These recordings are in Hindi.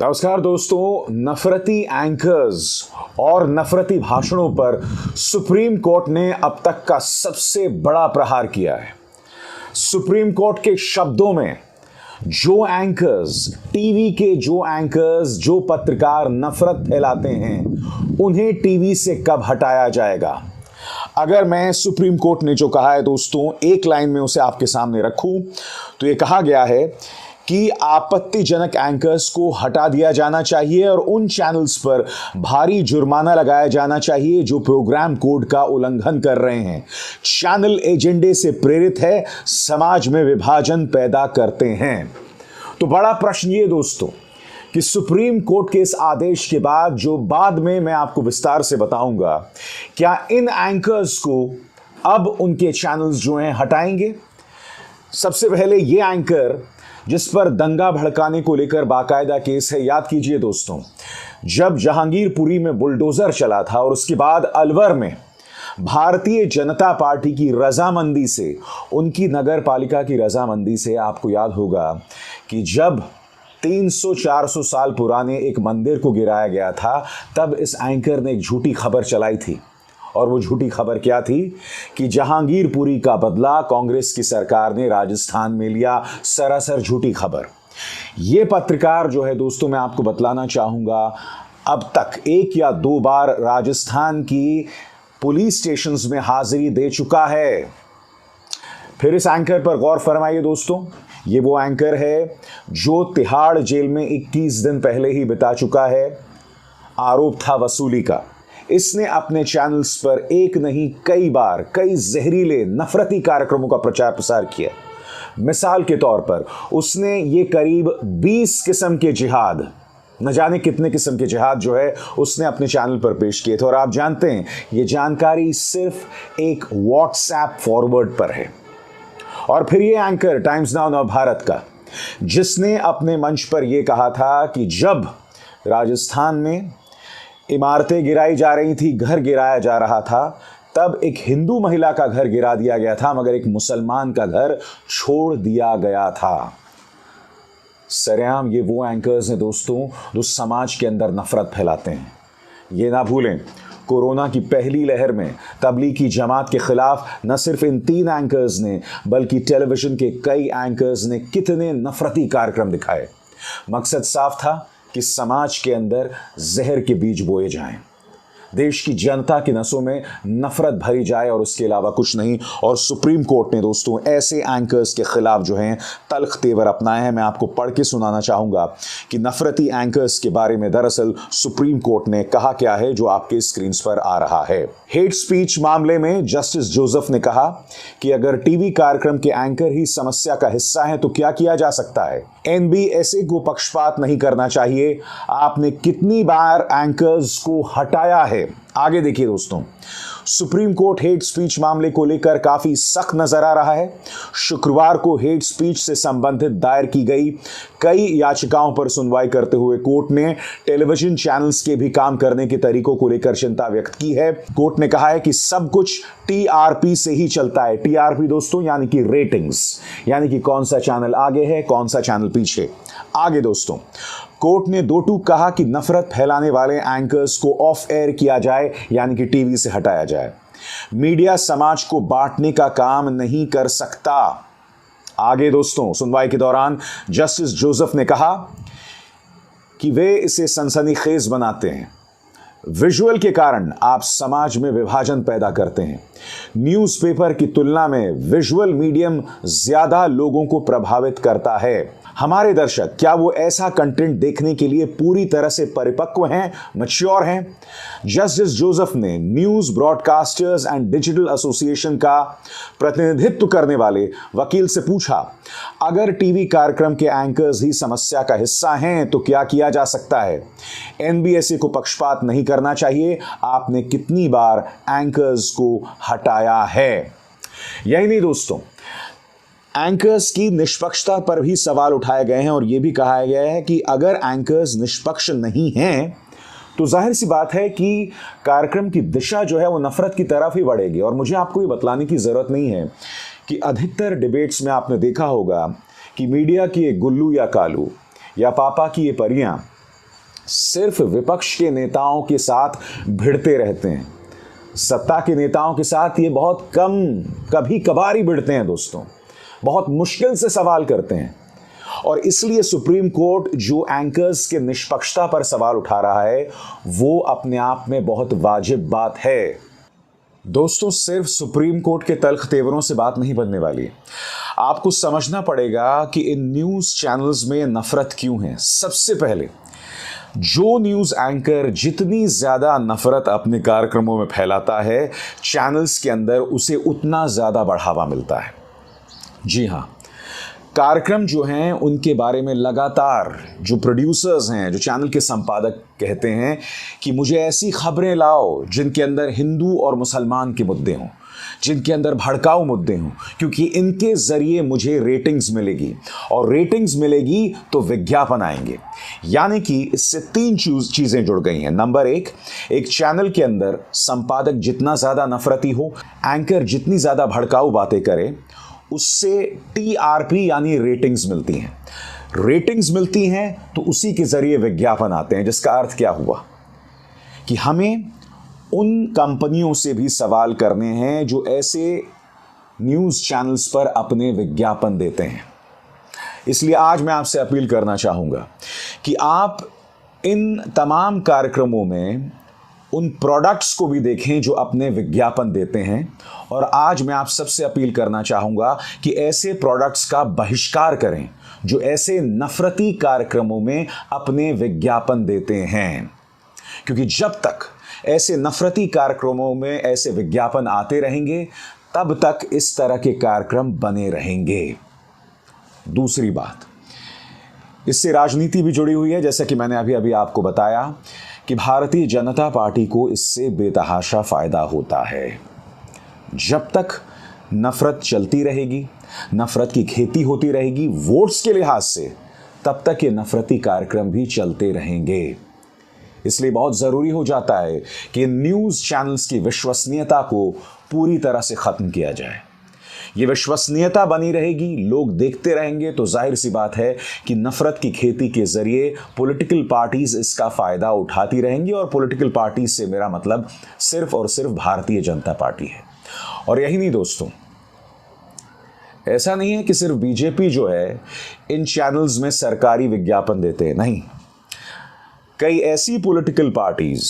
नमस्कार दोस्तों। नफरती एंकर्स और नफरती भाषणों पर सुप्रीम कोर्ट ने अब तक का सबसे बड़ा प्रहार किया है। सुप्रीम कोर्ट के शब्दों में जो एंकर्स, टीवी के जो एंकर्स, जो पत्रकार नफरत फैलाते हैं उन्हें टीवी से कब हटाया जाएगा। अगर मैं सुप्रीम कोर्ट ने जो कहा है दोस्तों, एक लाइन में उसे आपके सामने रखूं तो यह कहा गया है कि आपत्तिजनक एंकर्स को हटा दिया जाना चाहिए और उन चैनल्स पर भारी जुर्माना लगाया जाना चाहिए जो प्रोग्राम कोड का उल्लंघन कर रहे हैं, चैनल एजेंडे से प्रेरित है, समाज में विभाजन पैदा करते हैं। तो बड़ा प्रश्न ये दोस्तों कि सुप्रीम कोर्ट के इस आदेश के बाद, जो बाद में मैं आपको विस्तार से बताऊंगा, क्या इन एंकर्स को अब उनके चैनल्स जो हैं हटाएंगे। सबसे पहले ये एंकर जिस पर दंगा भड़काने को लेकर बाकायदा केस है, याद कीजिए दोस्तों, जब जहांगीरपुरी में बुलडोजर चला था और उसके बाद अलवर में भारतीय जनता पार्टी की रजामंदी से, उनकी नगर पालिका की रजामंदी से, आपको याद होगा कि जब 300-400 साल पुराने एक मंदिर को गिराया गया था, तब इस एंकर ने एक झूठी खबर चलाई थी। और वो झूठी खबर क्या थी कि जहांगीरपुरी का बदला कांग्रेस की सरकार ने राजस्थान में लिया। सरासर झूठी खबर। ये पत्रकार जो है दोस्तों, मैं आपको बतलाना चाहूंगा, अब तक 1 या 2 बार राजस्थान की पुलिस स्टेशंस में हाजिरी दे चुका है। फिर इस एंकर पर गौर फरमाइए दोस्तों, ये वो एंकर है जो तिहाड़ जेल में 21 दिन पहले ही बिता चुका है। आरोप था वसूली का। इसने अपने चैनल्स पर एक नहीं कई बार कई जहरीले नफरती कार्यक्रमों का प्रचार प्रसार किया। मिसाल के तौर पर उसने ये करीब 20 किस्म के जिहाद, न जाने कितने किस्म के जिहाद जो है उसने अपने चैनल पर पेश किए थे। और आप जानते हैं ये जानकारी सिर्फ एक व्हाट्सएप फॉरवर्ड पर है। और फिर ये एंकर टाइम्स नाउ नव भारत का, जिसने अपने मंच पर यह कहा था कि जब राजस्थान में इमारतें गिराई जा रही थी, घर गिराया जा रहा था, तब एक हिंदू महिला का घर गिरा दिया गया था, मगर एक मुसलमान का घर छोड़ दिया गया था। सरेआम ये वो एंकर्स हैं दोस्तों जो समाज के अंदर नफरत फैलाते हैं। ये ना भूलें, कोरोना की पहली लहर में तबलीगी जमात के खिलाफ न सिर्फ इन 3 एंकर्स ने, बल्कि टेलीविजन के कई एंकर्स ने कितने नफरती कार्यक्रम दिखाए। मकसद साफ था कि समाज के अंदर जहर के बीज बोए जाएं, देश की जनता की नसों में नफरत भरी जाए, और उसके अलावा कुछ नहीं। और सुप्रीम कोर्ट ने दोस्तों ऐसे एंकर्स के खिलाफ जो हैं तल्ख तेवर अपनाए हैं। मैं आपको पढ़ के सुनाना चाहूंगा कि नफरती एंकर्स के बारे में दरअसल सुप्रीम कोर्ट ने कहा क्या है, जो आपके स्क्रीन पर आ रहा है। हेट स्पीच मामले में जस्टिस जोसेफ ने कहा कि अगर टीवी कार्यक्रम के एंकर ही समस्या का हिस्सा है तो क्या किया जा सकता है। एनबीएसए को पक्षपात नहीं करना चाहिए। आपने कितनी बार एंकर्स को हटाया है। आगे देखिए दोस्तों, सुप्रीम कोर्ट हेट स्पीच मामले को लेकर काफी सख्त नजर आ रहा है। शुक्रवार को हेट स्पीच से संबंधित दायर की गई कई याचिकाओं पर सुनवाई करते हुए कोर्ट ने टेलीविजन चैनल्स के भी काम करने के तरीकों को लेकर चिंता व्यक्त की है। कोर्ट ने कहा है कि सब कुछ टीआरपी से ही चलता है। टीआरपी दोस्तों यानी कि रेटिंग्स, यानी कि कौन सा चैनल आगे है, कौन सा चैनल पीछे। आगे दोस्तों, कोर्ट ने 2 टूक कहा कि नफरत फैलाने वाले एंकर्स को ऑफ एयर किया जाए, यानी कि टीवी से हटाया जाए। मीडिया समाज को बांटने का काम नहीं कर सकता। आगे दोस्तों, सुनवाई के दौरान जस्टिस जोसेफ ने कहा कि वे इसे सनसनीखेज बनाते हैं। विजुअल के कारण आप समाज में विभाजन पैदा करते हैं। न्यूज़पेपर की तुलना में विजुअल मीडियम ज्यादा लोगों को प्रभावित करता है। हमारे दर्शक क्या वो ऐसा कंटेंट देखने के लिए पूरी तरह से परिपक्व हैं, मैच्योर हैं? जस्टिस जोसेफ ने news broadcasters and digital association का प्रतिनिधित्व करने वाले वकील से पूछा, अगर टीवी कार्यक्रम के एंकर्स ही समस्या का हिस्सा हैं तो क्या किया जा सकता है? एनबीएसए को पक्षपात नहीं करना चाहिए। आपने कितनी बार एंकर्स को हटाया है? यही नहीं दोस्तों, एंकर्स की निष्पक्षता पर भी सवाल उठाए गए हैं और यह भी कहा गया है कि अगर एंकर्स निष्पक्ष नहीं हैं तो जाहिर सी बात है कि कार्यक्रम की दिशा जो है वो नफरत की तरफ ही बढ़ेगी। और मुझे आपको ये बतलाने की जरूरत नहीं है कि अधिकतर डिबेट्स में आपने देखा होगा कि मीडिया की ये गुल्लू या कालू या पापा की ये परियां सिर्फ विपक्ष के नेताओं के साथ भिड़ते रहते हैं। सत्ता के नेताओं के साथ ये बहुत कम, कभी कभार ही भिड़ते हैं दोस्तों, बहुत मुश्किल से सवाल करते हैं। और इसलिए सुप्रीम कोर्ट जो एंकर्स के निष्पक्षता पर सवाल उठा रहा है वो अपने आप में बहुत वाजिब बात है। दोस्तों, सिर्फ सुप्रीम कोर्ट के तल्ख तेवरों से बात नहीं बनने वाली। आपको समझना पड़ेगा कि इन न्यूज़ चैनल्स में नफरत क्यों है। सबसे पहले, जो न्यूज़ एंकर जितनी ज़्यादा नफरत अपने कार्यक्रमों में फैलाता है, चैनल्स के अंदर उसे उतना ज़्यादा बढ़ावा मिलता है। जी हाँ, कार्यक्रम जो हैं उनके बारे में लगातार जो प्रोड्यूसर्स हैं, जो चैनल के संपादक कहते हैं कि मुझे ऐसी खबरें लाओ जिनके अंदर हिंदू और मुसलमान के मुद्दे हों, जिनके अंदर भड़काऊ मुद्दे हों, क्योंकि इनके ज़रिए मुझे रेटिंग्स मिलेगी और रेटिंग्स मिलेगी तो विज्ञापन आएंगे। यानी कि इससे तीन चीज़ें जुड़ गई हैं। नंबर एक चैनल के अंदर संपादक जितना ज़्यादा नफरती हो, एंकर जितनी ज़्यादा भड़काऊ बातें करे, उससे टीआरपी यानी रेटिंग्स मिलती हैं। रेटिंग्स मिलती हैं तो उसी के ज़रिए विज्ञापन आते हैं, जिसका अर्थ क्या हुआ कि हमें उन कंपनियों से भी सवाल करने हैं जो ऐसे न्यूज़ चैनल्स पर अपने विज्ञापन देते हैं। इसलिए आज मैं आपसे अपील करना चाहूँगा कि आप इन तमाम कार्यक्रमों में उन प्रोडक्ट्स को भी देखें जो अपने विज्ञापन देते हैं। और आज मैं आप सबसे अपील करना चाहूँगा कि ऐसे प्रोडक्ट्स का बहिष्कार करें जो ऐसे नफरती कार्यक्रमों में अपने विज्ञापन देते हैं, क्योंकि जब तक ऐसे नफरती कार्यक्रमों में ऐसे विज्ञापन आते रहेंगे तब तक इस तरह के कार्यक्रम बने रहेंगे। दूसरी बात, इससे राजनीति भी जुड़ी हुई है। जैसा कि मैंने अभी आपको बताया कि भारतीय जनता पार्टी को इससे बेतहाशा फायदा होता है। जब तक नफरत चलती रहेगी, नफरत की खेती होती रहेगी वोट्स के लिहाज से, तब तक ये नफरती कार्यक्रम भी चलते रहेंगे। इसलिए बहुत ज़रूरी हो जाता है कि न्यूज़ चैनल्स की विश्वसनीयता को पूरी तरह से ख़त्म किया जाए। ये विश्वसनीयता बनी रहेगी, लोग देखते रहेंगे, तो जाहिर सी बात है कि नफरत की खेती के ज़रिए पॉलिटिकल पार्टीज़ इसका फ़ायदा उठाती रहेंगी। और पॉलिटिकल पार्टीज़ से मेरा मतलब सिर्फ और सिर्फ भारतीय जनता पार्टी है। और यही नहीं दोस्तों, ऐसा नहीं है कि सिर्फ बीजेपी जो है इन चैनल्स में सरकारी विज्ञापन देते हैं, नहीं। कई ऐसी पॉलिटिकल पार्टीज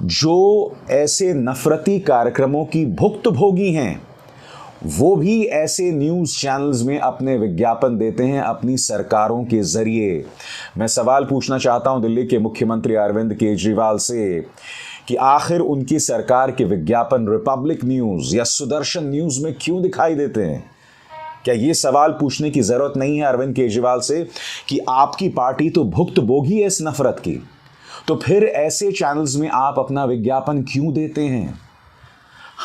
जो ऐसे नफरती कार्यक्रमों की भुक्तभोगी हैं, वो भी ऐसे न्यूज़ चैनल्स में अपने विज्ञापन देते हैं अपनी सरकारों के ज़रिए। मैं सवाल पूछना चाहता हूं दिल्ली के मुख्यमंत्री अरविंद केजरीवाल से कि आखिर उनकी सरकार के विज्ञापन रिपब्लिक न्यूज़ या सुदर्शन न्यूज़ में क्यों दिखाई देते हैं? क्या ये सवाल पूछने की ज़रूरत नहीं है अरविंद केजरीवाल से कि आपकी पार्टी तो भुक्तभोगी है इस नफरत की, तो फिर ऐसे चैनल्स में आप अपना विज्ञापन क्यों देते हैं?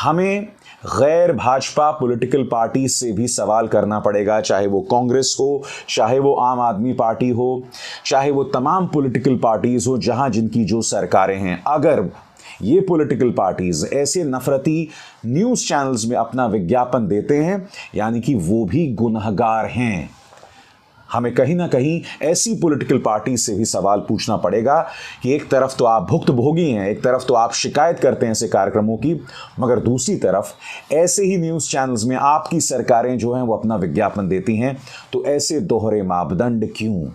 हमें गैर भाजपा पॉलिटिकल पार्टी से भी सवाल करना पड़ेगा, चाहे वो कांग्रेस हो, चाहे वो आम आदमी पार्टी हो, चाहे वो तमाम पॉलिटिकल पार्टीज हो जहां जिनकी जो सरकारें हैं। अगर ये पॉलिटिकल पार्टीज ऐसे नफरती न्यूज़ चैनल्स में अपना विज्ञापन देते हैं, यानी कि वो भी गुनहगार हैं। हमें कहीं ना कहीं ऐसी पॉलिटिकल पार्टी से भी सवाल पूछना पड़ेगा कि एक तरफ तो आप भुक्तभोगी हैं, एक तरफ तो आप शिकायत करते हैं ऐसे कार्यक्रमों की, मगर दूसरी तरफ ऐसे ही न्यूज़ चैनल्स में आपकी सरकारें जो हैं वो अपना विज्ञापन देती हैं। तो ऐसे दोहरे मापदंड क्यों?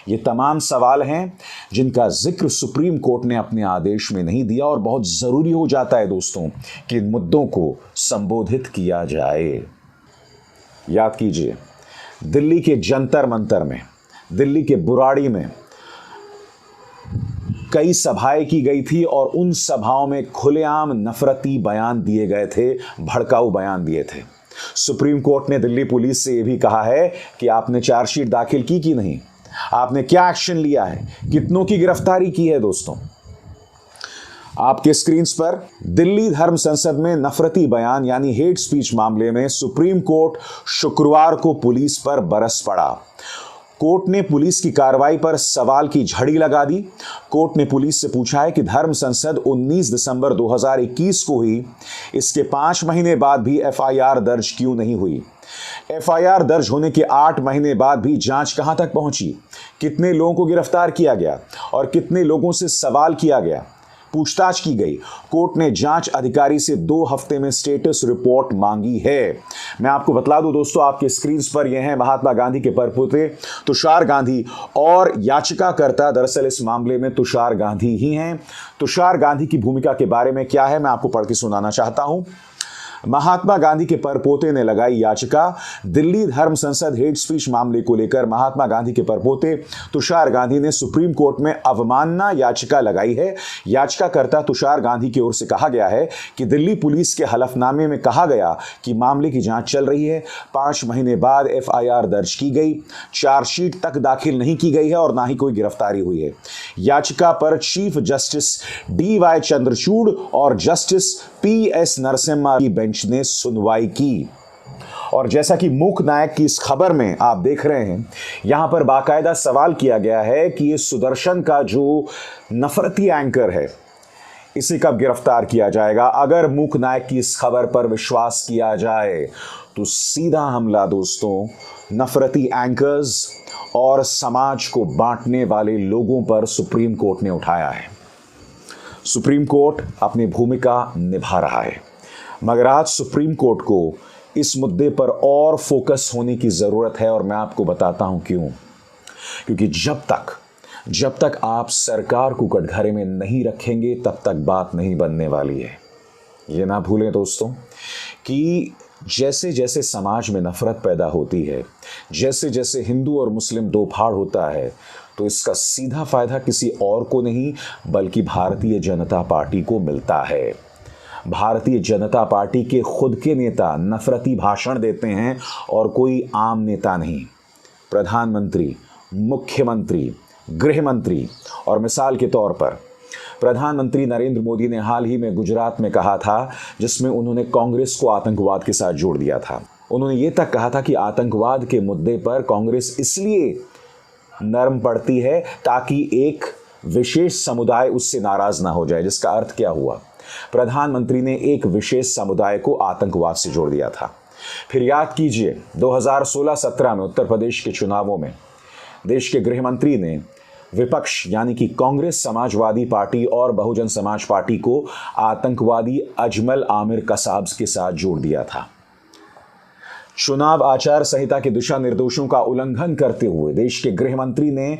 ये तमाम सवाल हैं जिनका जिक्र सुप्रीम कोर्ट ने अपने आदेश में नहीं दिया, और बहुत ज़रूरी हो जाता है दोस्तों कि इन मुद्दों को संबोधित किया जाए। याद कीजिए, दिल्ली के जंतर मंतर में, दिल्ली के बुराड़ी में कई सभाएं की गई थी और उन सभाओं में खुलेआम नफरती बयान दिए गए थे, भड़काऊ बयान दिए थे। सुप्रीम कोर्ट ने दिल्ली पुलिस से यह भी कहा है कि आपने चार्जशीट दाखिल की कि नहीं, आपने क्या एक्शन लिया है, कितनों की गिरफ्तारी की है। दोस्तों, आपके स्क्रीन पर दिल्ली धर्म संसद में नफरती बयान यानी हेट स्पीच मामले में सुप्रीम कोर्ट शुक्रवार को पुलिस पर बरस पड़ा। कोर्ट ने पुलिस की कार्रवाई पर सवाल की झड़ी लगा दी। कोर्ट ने पुलिस से पूछा है कि धर्म संसद 19 दिसंबर 2021 को ही, इसके 5 महीने बाद भी एफआईआर दर्ज क्यों नहीं हुई? एफआईआर दर्ज होने के 8 महीने बाद भी जांच कहां तक पहुंची? कितने लोगों को गिरफ्तार किया गया? और कितने लोगों से सवाल किया गया, पूछताछ की गई। कोर्ट ने जांच अधिकारी से 2 हफ्ते में स्टेटस रिपोर्ट मांगी है। मैं आपको बतला दूं दोस्तों, आपके स्क्रीन पर यह है महात्मा गांधी के परपोते तुषार गांधी, और याचिकाकर्ता दरअसल इस मामले में तुषार गांधी ही हैं। तुषार गांधी की भूमिका के बारे में क्या है, मैं आपको पढ़ के सुनाना चाहता हूं। महात्मा गांधी के परपोते ने लगाई याचिका। दिल्ली धर्म संसद हेट स्पीच मामले को लेकर महात्मा गांधी के परपोते तुषार गांधी ने सुप्रीम कोर्ट में अवमानना याचिका लगाई है। याचिकाकर्ता तुषार गांधी की ओर से कहा गया है कि दिल्ली पुलिस के हलफनामे में कहा गया कि मामले की जांच चल रही है। 5 महीने बाद FIR दर्ज की गई, चार्जशीट तक दाखिल नहीं की गई है और ना ही कोई गिरफ्तारी हुई है। याचिका पर चीफ जस्टिस DY चंद्रचूड़ और जस्टिस PS नरसिम्हा की बेंच ने सुनवाई की। और जैसा कि मूक नायक की इस खबर में आप देख रहे हैं, यहां पर बाकायदा सवाल किया गया है कि ये सुदर्शन का जो नफरती एंकर है, इसे कब गिरफ्तार किया जाएगा। अगर मूक नायक की इस खबर पर विश्वास किया जाए तो सीधा हमला दोस्तों नफरती एंकर्स और समाज को बांटने वाले लोगों पर सुप्रीम कोर्ट ने उठाया है। सुप्रीम कोर्ट अपनी भूमिका निभा रहा है, मगर आज सुप्रीम कोर्ट को इस मुद्दे पर और फोकस होने की जरूरत है, और मैं आपको बताता हूं क्यों। क्योंकि जब तक आप सरकार को कटघरे में नहीं रखेंगे तब तक बात नहीं बनने वाली है। ये ना भूलें दोस्तों कि जैसे जैसे समाज में नफरत पैदा होती है, जैसे जैसे हिंदू और मुस्लिम दो फाड़ होता है, तो इसका सीधा फायदा किसी और को नहीं बल्कि भारतीय जनता पार्टी को मिलता है। भारतीय जनता पार्टी के खुद के नेता नफरती भाषण देते हैं और कोई आम नेता नहीं। प्रधानमंत्री, मुख्यमंत्री, गृह मंत्री, और मिसाल के तौर पर प्रधानमंत्री नरेंद्र मोदी ने हाल ही में गुजरात में कहा था, जिसमें उन्होंने कांग्रेस को आतंकवाद के साथ जोड़ दिया था। उन्होंने ये तक कहा था कि आतंकवाद के मुद्दे पर कांग्रेस इसलिए नरम पड़ती है ताकि एक विशेष समुदाय उससे नाराज ना हो जाए, जिसका अर्थ क्या हुआ, प्रधानमंत्री ने एक विशेष समुदाय को आतंकवाद से जोड़ दिया था। फिर याद कीजिए 2016-17 में उत्तर प्रदेश के चुनावों में देश के गृह मंत्री ने विपक्ष यानी कि कांग्रेस, समाजवादी पार्टी और बहुजन समाज पार्टी को आतंकवादी अजमल आमिर कसाब के साथ जोड़ दिया था। चुनाव आचार संहिता के दिशा निर्देशों का उल्लंघन करते हुए देश के गृह मंत्री ने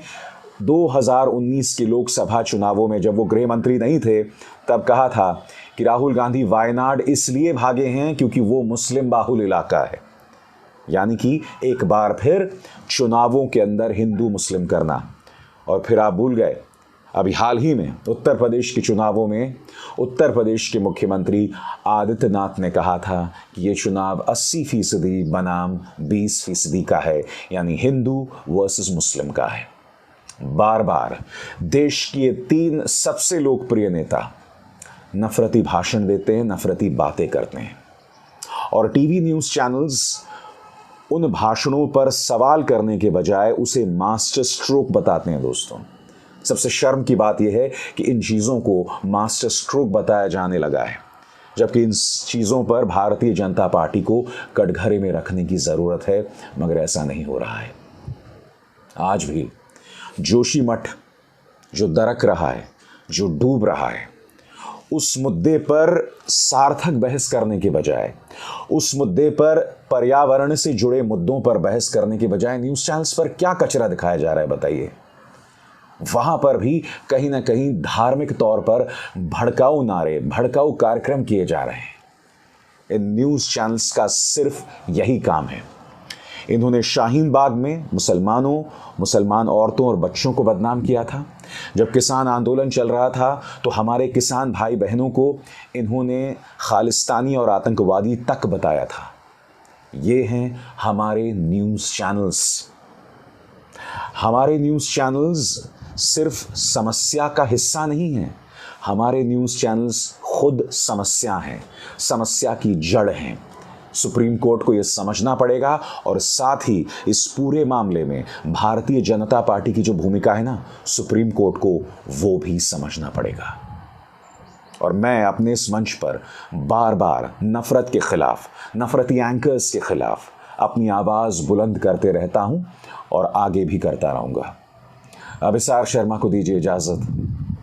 2019 के लोकसभा चुनावों में, जब वो गृह मंत्री नहीं थे, तब कहा था कि राहुल गांधी वायनाड इसलिए भागे हैं क्योंकि वो मुस्लिम बाहुल इलाका है। यानी कि एक बार फिर चुनावों के अंदर हिंदू मुस्लिम करना। और फिर आप भूल गए, अभी हाल ही में उत्तर प्रदेश के चुनावों में उत्तर प्रदेश के मुख्यमंत्री आदित्यनाथ ने कहा था कि ये चुनाव 80% बनाम 20% का है, यानी हिंदू वर्सेस मुस्लिम का है। बार बार देश के ये 3 सबसे लोकप्रिय नेता नफरती भाषण देते हैं, नफरती बातें करते हैं, और टीवी न्यूज़ चैनल्स उन भाषणों पर सवाल करने के बजाय उसे मास्टर स्ट्रोक बताते हैं दोस्तों। सबसे शर्म की बात यह है कि इन चीज़ों को मास्टर स्ट्रोक बताया जाने लगा है, जबकि इन चीज़ों पर भारतीय जनता पार्टी को कटघरे में रखने की ज़रूरत है, मगर ऐसा नहीं हो रहा है। आज भी जोशीमठ जो दरक रहा है, जो डूब रहा है, उस मुद्दे पर सार्थक बहस करने के बजाय, उस मुद्दे पर पर्यावरण से जुड़े मुद्दों पर बहस करने के बजाय न्यूज़ चैनल्स पर क्या कचरा दिखाया जा रहा है बताइए। वहां पर भी कहीं ना कहीं धार्मिक तौर पर भड़काऊ नारे, भड़काऊ कार्यक्रम किए जा रहे हैं। इन न्यूज़ चैनल्स का सिर्फ यही काम है। इन्होंने शाहीन बाग में मुसलमान औरतों और बच्चों को बदनाम किया था। जब किसान आंदोलन चल रहा था तो हमारे किसान भाई बहनों को इन्होंने खालिस्तानी और आतंकवादी तक बताया था। ये हैं हमारे न्यूज़ चैनल्स। हमारे न्यूज़ चैनल्स सिर्फ समस्या का हिस्सा नहीं हैं, हमारे न्यूज़ चैनल्स खुद समस्या हैं, समस्या की जड़ हैं। सुप्रीम कोर्ट को यह समझना पड़ेगा, और साथ ही इस पूरे मामले में भारतीय जनता पार्टी की जो भूमिका है ना, सुप्रीम कोर्ट को वो भी समझना पड़ेगा। और मैं अपने इस मंच पर बार बार नफरत के खिलाफ, नफरती एंकर्स के खिलाफ अपनी आवाज़ बुलंद करते रहता हूं और आगे भी करता रहूंगा। अभिसार शर्मा को दीजिए इजाजत।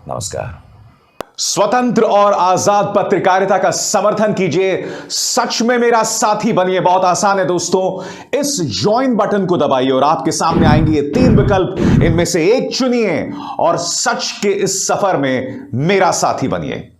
नमस्कार। स्वतंत्र और आजाद पत्रकारिता का समर्थन कीजिए, सच में मेरा साथी बनिए। बहुत आसान है दोस्तों, इस ज्वाइन बटन को दबाइए और आपके सामने आएंगे ये 3 विकल्प, इनमें से एक चुनिए और सच के इस सफर में मेरा साथी बनिए।